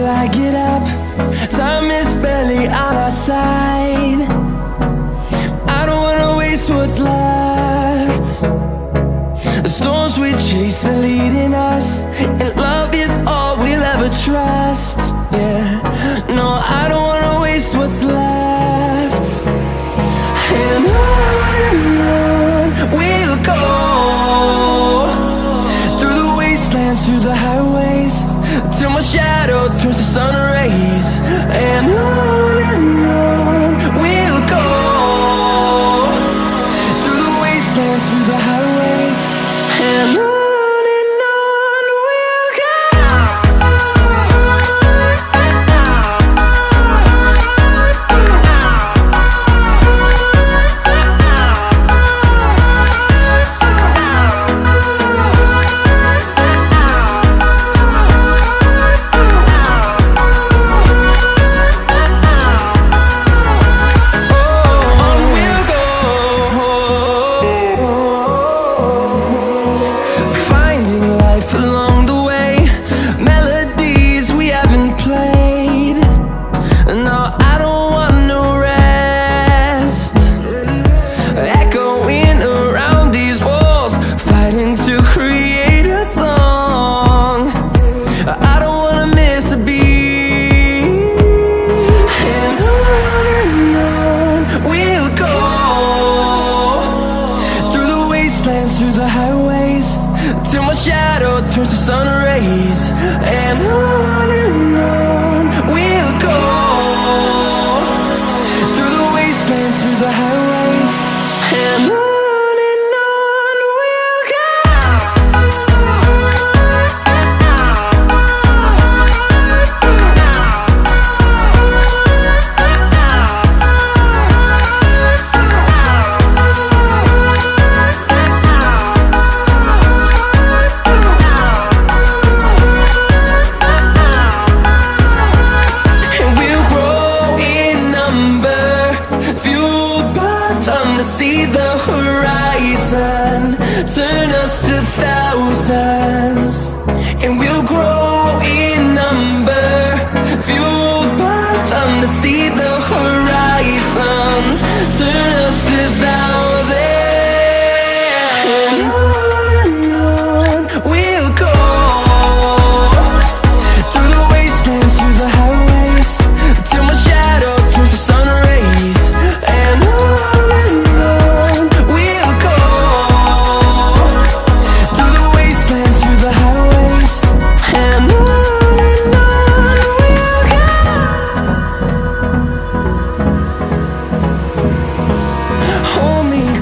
till I get up. Time is barely on our side. I don't wanna waste what's left. The storms we chase are leading us, and love is all we'll ever trust. Yeah, no, I don't wanna waste what's left. And on we'll go, through the wastelands, through the highways, till my shadow turns to sun rays. And on we'll go, through the wastelands, through the highways, and on we'll go. Through the highways, till my shadow turns to sun rays. And on we'll go, through the wastelands, through the highways, and on we'll go. See the horizon turn us to thousands, and we'll grow in number, fueled by them. To see the horizon turn us to thousands, and on we'll go, through the wastelands, through the highways, till my shadow turns to sun rays. And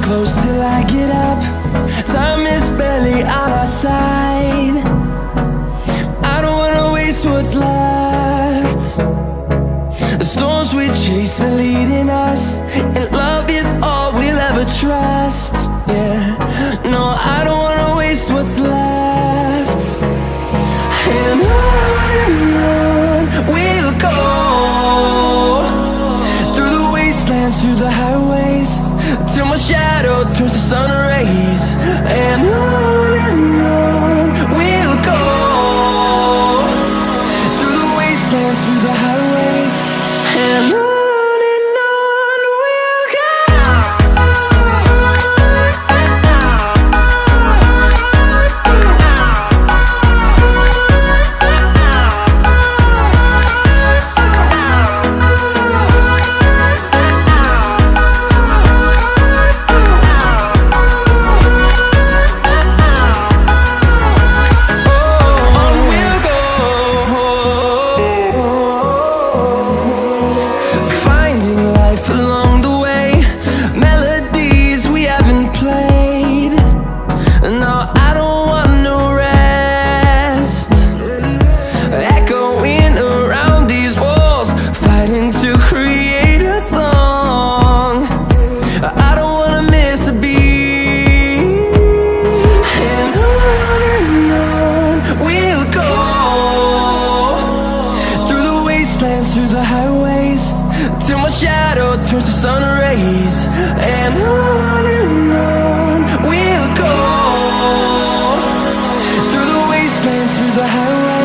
close till I get up. Time is barely on our side. I don't wanna waste what's left. The storms we chase are leading us, and love is all we'll ever trust. Yeah, no, I don't wanna waste what's left. And on we'll go, through the wastelands, through the highways, till my shadow turns to sun rays. And on we'll go, through the wastelands, through the highways, and on. shadow turns to sun rays, and on we'll go, through the wastelands, through the highways.